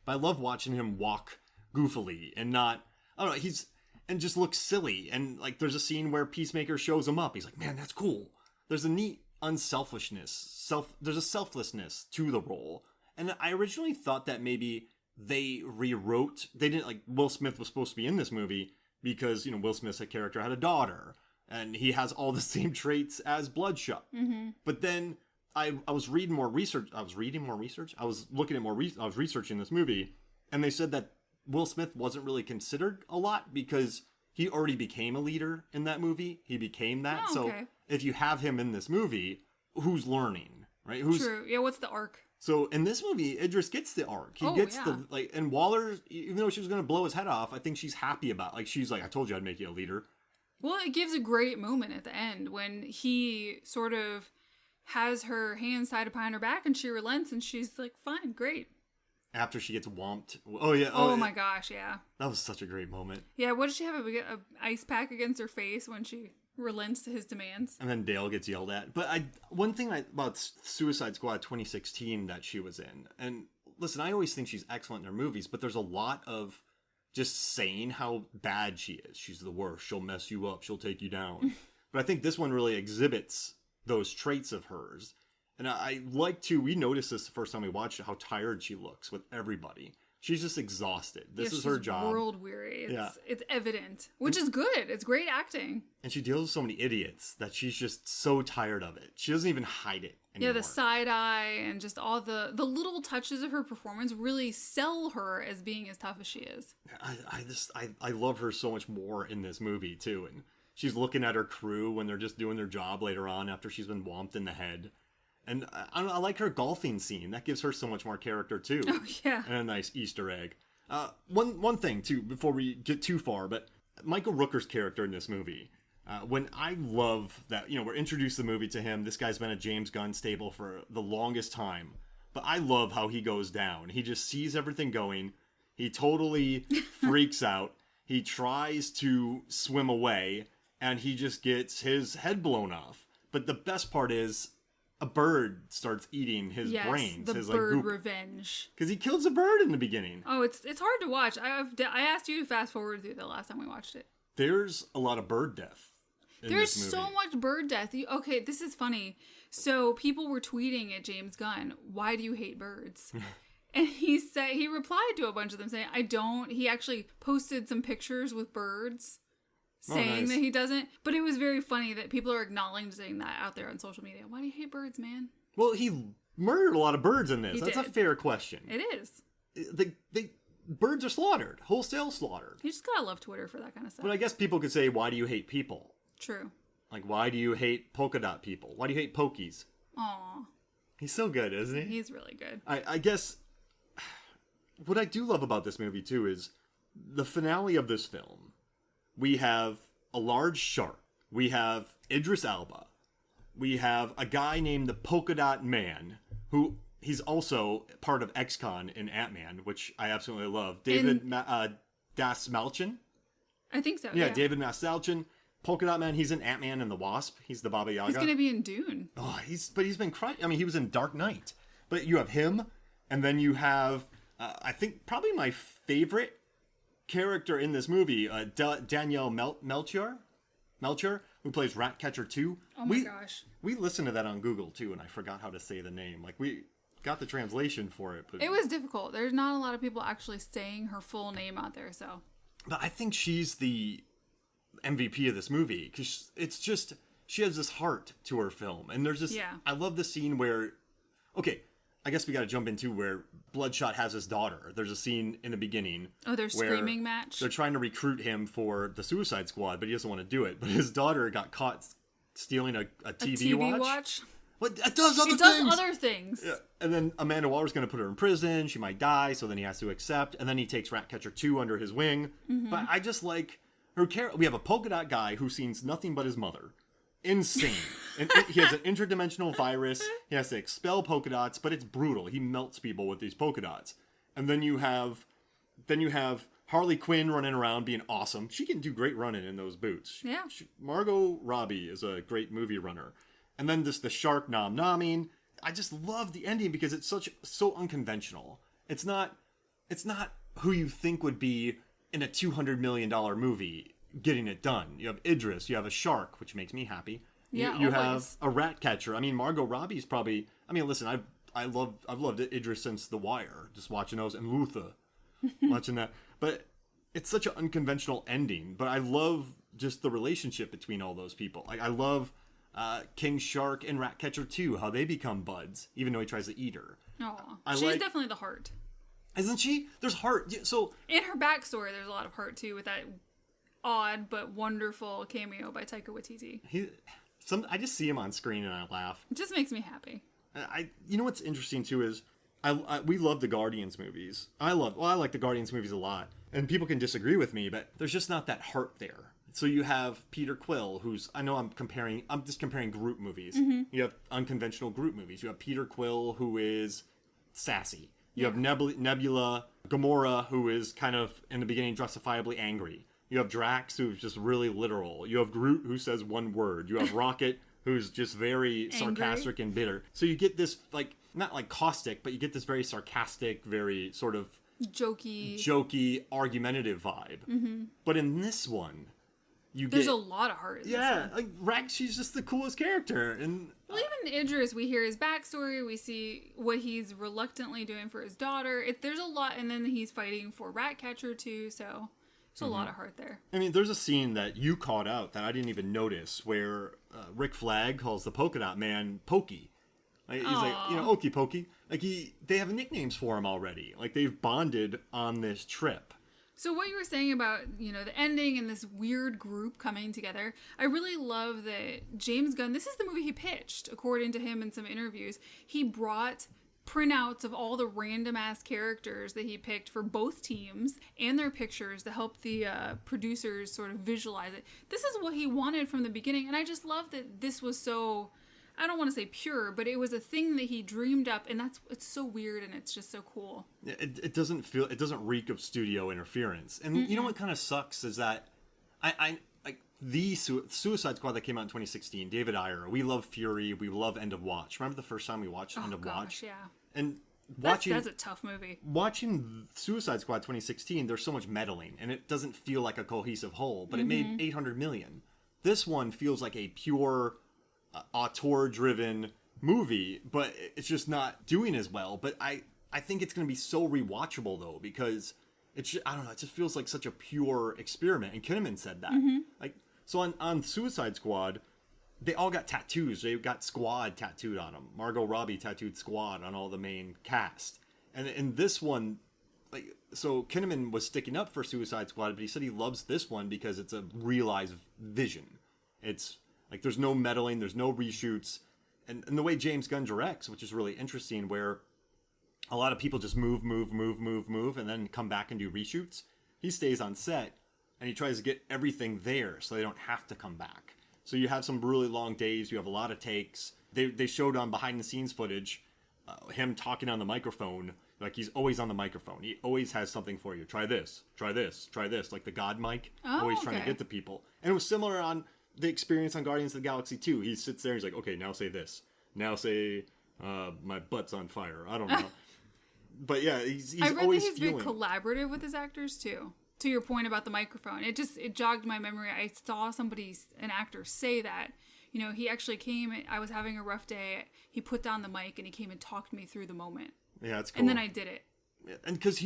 but I love watching him walk goofily and not, I don't know, and just looks silly. And like, there's a scene where Peacemaker shows him up. He's like, man, that's cool. There's a neat unselfishness, there's a selflessness to the role. And I originally thought that maybe they didn't, like, Will Smith was supposed to be in this movie because, you know, Will Smith's character had a daughter and he has all the same traits as Bloodshot. Mm-hmm. But then I was reading more research. I was looking at I was researching this movie, and they said that Will Smith wasn't really considered a lot because he already became a leader in that movie. He became that. Oh, okay. So if you have him in this movie, who's learning, right? True. Yeah, what's the arc? So in this movie, Idris gets the arc. He gets and Waller, even though she was going to blow his head off, I think she's happy about it. Like, she's like, I told you I'd make you a leader. Well, it gives a great moment at the end when he sort of has her hands tied behind her back and she relents and she's like, fine, great. After she gets whomped. Oh, yeah. Oh my gosh, yeah. That was such a great moment. Yeah, what does she have? A ice pack against her face when she relents to his demands? And then Dale gets yelled at. But one thing about Suicide Squad 2016 that she was in, and listen, I always think she's excellent in her movies, but there's a lot of just saying how bad she is. She's the worst. She'll mess you up. She'll take you down. But I think this one really exhibits those traits of hers. And we noticed this the first time we watched it, how tired she looks with everybody. She's just exhausted. This is her job. World weary. It's evident, which is good. It's great acting. And she deals with so many idiots that she's just so tired of it. She doesn't even hide it anymore. Yeah, the side eye and just all the little touches of her performance really sell her as being as tough as she is. I love her so much more in this movie too. And she's looking at her crew when they're just doing their job later on after she's been whomped in the head. And I like her golfing scene. That gives her so much more character, too. Oh, yeah. And a nice Easter egg. One thing, too, before we get too far, but Michael Rooker's character in this movie, when I love that, we're introduced the movie to him. This guy's been a James Gunn staple for the longest time. But I love how he goes down. He just sees everything going. He totally freaks out. He tries to swim away, and he just gets his head blown off. But the best part is, a bird starts eating his brains. The bird revenge. Because he kills a bird in the beginning. Oh, it's hard to watch. I asked you to fast forward through the last time we watched it. There's a lot of bird death in There's this movie. so much bird death. Okay, this is funny. So people were tweeting at James Gunn, why do you hate birds? And he replied to a bunch of them saying, I don't. He actually posted some pictures with birds saying that he doesn't. But it was very funny that people are acknowledging that out there on social media. Why do you hate birds, man? Well, he murdered a lot of birds in this. That's a fair question. It is. Birds are slaughtered. Wholesale slaughtered. You just gotta love Twitter for that kind of stuff. But I guess people could say, why do you hate people? True. Like, why do you hate polka dot people? Why do you hate pokies? Aw. He's so good, isn't he? He's really good. I guess what I do love about this movie, too, is the finale of this film. We have a large shark. We have Idris Elba. We have a guy named the Polka Dot Man, who he's also part of X-Con in Ant-Man, which I absolutely love. David Dasmalchian? I think so, yeah. David Dasmalchian. Polka Dot Man, he's in Ant-Man and the Wasp. He's the Baba Yaga. He's going to be in Dune. Oh, he's been crying. I mean, he was in Dark Knight. But you have him, and then you have, I think, probably my favorite character in this movie, Danielle Melchior, who plays Ratcatcher 2. Oh my gosh. We listened to that on Google, too, and I forgot how to say the name. Like, we got the translation for it. But it was difficult. There's not a lot of people actually saying her full name out there, so. But I think she's the MVP of this movie, because it's just, she has this heart to her film. And there's this, I love the scene where, okay, I guess we got to jump into where Bloodshot has his daughter. There's a scene in the beginning. Oh, their screaming match? They're trying to recruit him for the Suicide Squad, but he doesn't want to do it. But his daughter got caught stealing a TV watch. What? It does other things. Yeah. And then Amanda Waller's going to put her in prison. She might die, so then he has to accept. And then he takes Ratcatcher 2 under his wing. Mm-hmm. But I just like her character. We have a polka dot guy who sees nothing but his mother. Insane. And he has an interdimensional virus. He has to expel polka dots, but it's brutal. He melts people with these polka dots. And then you have Harley Quinn running around being awesome. She can do great running in those boots. Yeah. Margot Robbie is a great movie runner. And then the shark nomming. I just love the ending because it's so unconventional. It's not it's not who you think would be in a $200 million movie getting it done. You have Idris, you have a shark, which makes me happy. Yeah, you always. have a rat catcher. I mean, Margot Robbie's probably. I mean, listen, I've loved Idris since The Wire, just watching those, and Luther, watching that. But it's such an unconventional ending. But I love just the relationship between all those people. Like I love King Shark and Ratcatcher too, how they become buds, even though he tries to eat her. Oh, she's definitely the heart. Isn't she? There's heart. So in her backstory, there's a lot of heart too, with that odd but wonderful cameo by Taika Waititi. I just see him on screen and I laugh. It just makes me happy. You know what's interesting too is we love the Guardians movies. I like the Guardians movies a lot, and people can disagree with me, but there's just not that heart there. So you have Peter Quill, who's I'm just comparing group movies. Mm-hmm. You have unconventional group movies. You have Peter Quill, who is sassy. You have Nebula, Gamora, who is kind of in the beginning justifiably angry. You have Drax, who's just really literal. You have Groot, who says one word. You have Rocket, who's just very sarcastic and bitter. So you get this, like, not like caustic, but you get this very sarcastic, very sort of jokey, argumentative vibe. Mm-hmm. But in this one, there's a lot of heart in this one. Like Rex, she's just the coolest character. And well, even Idris, we hear his backstory, we see what he's reluctantly doing for his daughter. There's a lot, and then he's fighting for Ratcatcher too, so there's a lot of heart there. I mean, there's a scene that you caught out that I didn't even notice where Rick Flag calls the polka dot man Pokey. Like, he's like, Okie Pokey. Like they have nicknames for him already. Like they've bonded on this trip. So what you were saying about, the ending and this weird group coming together, I really love that James Gunn, this is the movie he pitched, according to him in some interviews. He brought printouts of all the random-ass characters that he picked for both teams and their pictures to help the producers sort of visualize it. This is what he wanted from the beginning, and I just love that this was so... I don't want to say pure, but it was a thing that he dreamed up, and it's so weird, and it's just so cool. It doesn't reek of studio interference. And you know what kind of sucks is that I like the Suicide Squad that came out in 2016, David Ayer, we love Fury, we love End of Watch. Remember the first time we watched End of Watch? Yeah. And that's a tough movie. Watching Suicide Squad 2016, there's so much meddling, and it doesn't feel like a cohesive whole, but it made $800 million. This one feels like a pure... auteur-driven movie, but it's just not doing as well. But I think it's going to be so rewatchable though, because I don't know, it just feels like such a pure experiment. And Kinnaman said that. Like, so on Suicide Squad, they all got tattoos. They got Squad tattooed on them. Margot Robbie tattooed Squad on all the main cast. And in this one, like, so Kinnaman was sticking up for Suicide Squad, but he said he loves this one because it's a realized vision. It's like there's no meddling, there's no reshoots, and the way James Gunn directs, which is really interesting, where a lot of people just move, and then come back and do reshoots. He stays on set, and he tries to get everything there so they don't have to come back. So you have some really long days, you have a lot of takes. They showed on behind-the-scenes footage him talking on the microphone, like he's always on the microphone. He always has something for you. Try this, like the God mic, always trying to get to people. And it was similar on... the experience on Guardians of the Galaxy 2. He sits there and he's like, okay, now say this. Now say, my butt's on fire. I don't know. But yeah, he's always he's very collaborative with his actors too. To your point about the microphone, it jogged my memory. I saw an actor say that. He actually came, I was having a rough day. He put down the mic and he came and talked me through the moment. Yeah, it's cool. And then I did it. And because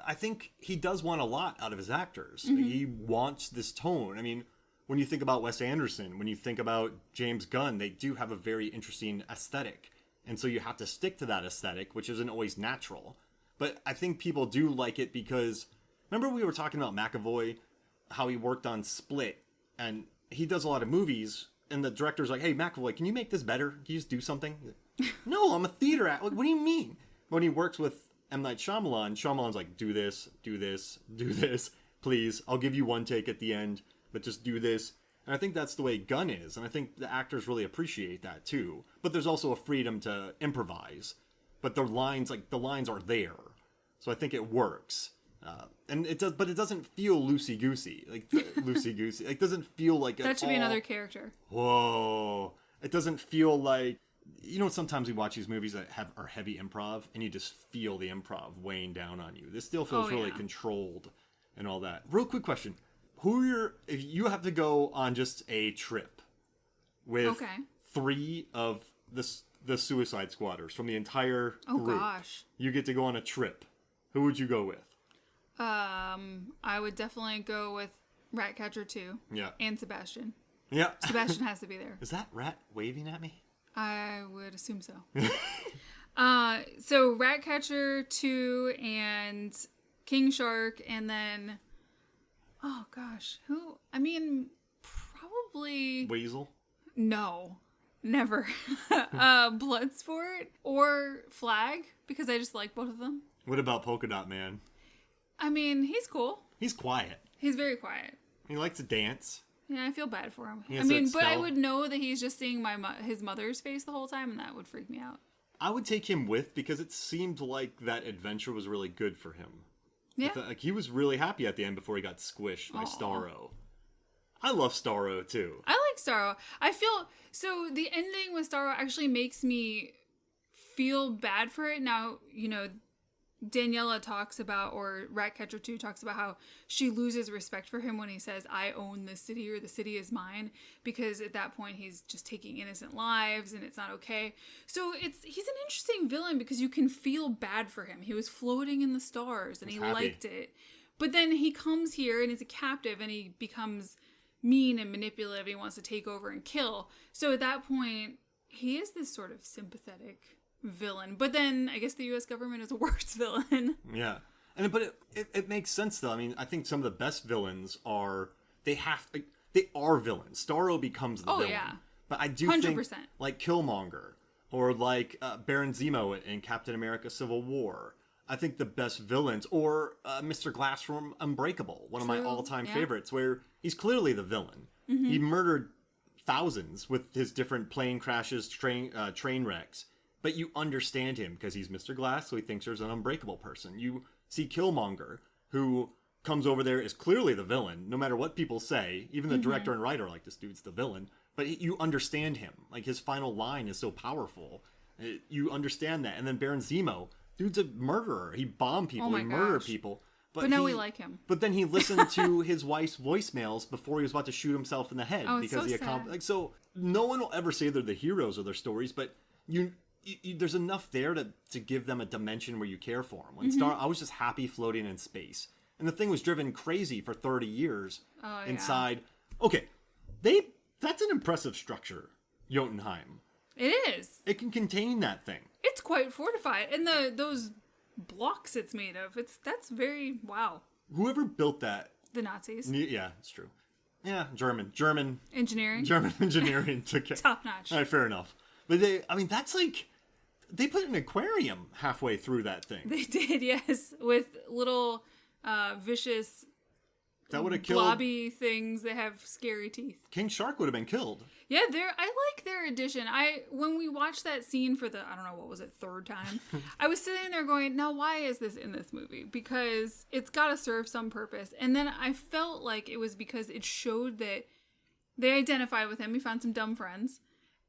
I think he does want a lot out of his actors. Mm-hmm. He wants this tone. I mean, when you think about Wes Anderson, when you think about James Gunn, they do have a very interesting aesthetic. And so you have to stick to that aesthetic, which isn't always natural. But I think people do like it because... remember we were talking about McAvoy, how he worked on Split, and he does a lot of movies, and the director's like, hey, McAvoy, can you make this better? Can you just do something? No, I'm a theater actor. Like, what do you mean? When he works with M. Night Shyamalan, Shyamalan's like, do this, please. I'll give you one take at the end. But just do this. And I think that's the way Gunn is. And I think the actors really appreciate that too. But there's also a freedom to improvise. But the lines are there. So I think it works. And it does, but it doesn't feel loosey-goosey. Like, loosey-goosey. It doesn't feel like... that should be another character. Whoa. It doesn't feel like sometimes we watch these movies that are heavy improv, and you just feel the improv weighing down on you. This still feels really controlled and all that. Real quick question. If you have to go on just a trip with 3 of the Suicide Squatters from the entire group. Oh, gosh. You get to go on a trip. Who would you go with? I would definitely go with Ratcatcher 2. Yeah. And Sebastian. Yeah. Sebastian has to be there. Is that rat waving at me? I would assume so. So Ratcatcher 2 and King Shark, and then... Oh, gosh. Who? I mean, probably... Weasel? No. Never. Bloodsport or Flag, because I just like both of them. What about Polka Dot Man? I mean, he's cool. He's quiet. He's very quiet. He likes to dance. Yeah, I feel bad for him. I mean, but I would know that he's just seeing his mother's face the whole time, and that would freak me out. I would take him with, because it seemed like that adventure was really good for him. Yeah. Like, he was really happy at the end before he got squished by Starro. I love Starro, too. I like Starro. I feel... So, the ending with Starro actually makes me feel bad for it. Now, Daniela talks about, or Ratcatcher 2 talks about how she loses respect for him when he says, I own this city, or the city is mine, because at that point he's just taking innocent lives and it's not okay. So he's an interesting villain because you can feel bad for him. He was floating in the stars and he liked it. But then he comes here and he's a captive and he becomes mean and manipulative. He wants to take over and kill. So at that point, he is this sort of sympathetic villain, but then I guess the U.S. government is a worse villain. Yeah, but it makes sense though. I mean, I think some of the best villains are villains. Starro becomes the villain. Yeah, but I do 100%. Think like Killmonger or like Baron Zemo in Captain America: Civil War. I think the best villains, or Mr. Glass from Unbreakable, one of my all-time favorites, where he's clearly the villain. Mm-hmm. He murdered thousands with his different plane crashes, train wrecks. But you understand him because he's Mr. Glass, so he thinks there's an unbreakable person. You see Killmonger, who comes over there, is clearly the villain, no matter what people say. Even the director and writer are like, this dude's the villain. But you understand him. Like, his final line is so powerful. You understand that. And then Baron Zemo, dude's a murderer. He bombed people. He murdered people. But now we like him. But then he listened to his wife's voicemails before he was about to shoot himself in the head. Oh, because he accomplished. So no one will ever say they're the heroes of their stories, but there's enough there to give them a dimension where you care for them. When I was just happy floating in space. And the thing was driven crazy for 30 years inside. Okay, that's an impressive structure, Jotunheim. It is. It can contain that thing. It's quite fortified. And those blocks it's made of, that's very, wow. Whoever built that. The Nazis. Yeah, it's true. Yeah, German. Engineering. German engineering took it. Top notch. All right, fair enough. But that's like, they put an aquarium halfway through that thing. They did, yes, with little vicious, that would have killed blobby things that have scary teeth. King Shark would have been killed. Yeah, I like their addition. When we watched that scene for the, I don't know, what was it, third time, I was sitting there going, now why is this in this movie? Because it's got to serve some purpose. And then I felt like it was because it showed that they identified with him. He found some dumb friends.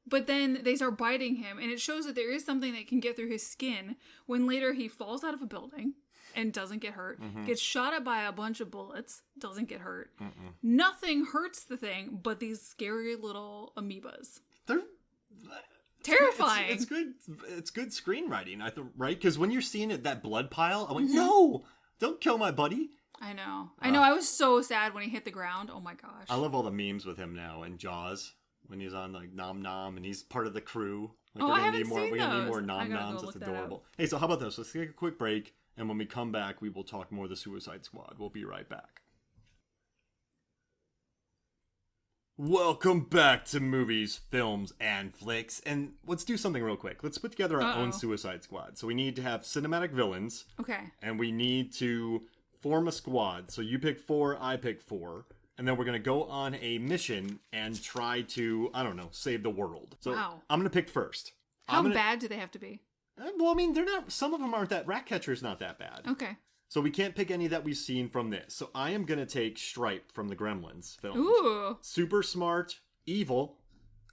But then they start biting him, and it shows that there is something that can get through his skin when later he falls out of a building and doesn't get hurt, gets shot at by a bunch of bullets, doesn't get hurt. Nothing hurts the thing but these scary little amoebas. They're terrifying. It's good. It's good screenwriting, right? Because when you're seeing that blood pile, I went, no, don't kill my buddy. I know. I was so sad when he hit the ground. Oh my gosh. I love all the memes with him now in Jaws. When he's on like Nom Nom and he's part of the crew. Like, I haven't seen those. We're gonna need more Nom Noms. It's adorable. Hey, so how about this? Let's take a quick break, and when we come back, we will talk more of the Suicide Squad. We'll be right back. Welcome back to Movies, Films, and Flicks. And let's do something real quick. Let's put together our own Suicide Squad. So we need to have cinematic villains. Okay. And we need to form a squad. So you pick 4, I pick 4. And then we're going to go on a mission and try to, I don't know, save the world. So I'm going to pick first. How bad do they have to be? Well, I mean, they're not, some of them aren't that, Ratcatcher's not that bad. Okay. So we can't pick any that we've seen from this. So I am going to take Stripe from the Gremlins film. Ooh. Super smart, evil,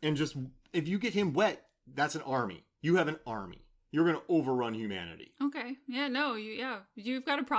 and just, if you get him wet, That's an army. You have an army. You're going to overrun humanity. Okay. Yeah, no, you've got a problem.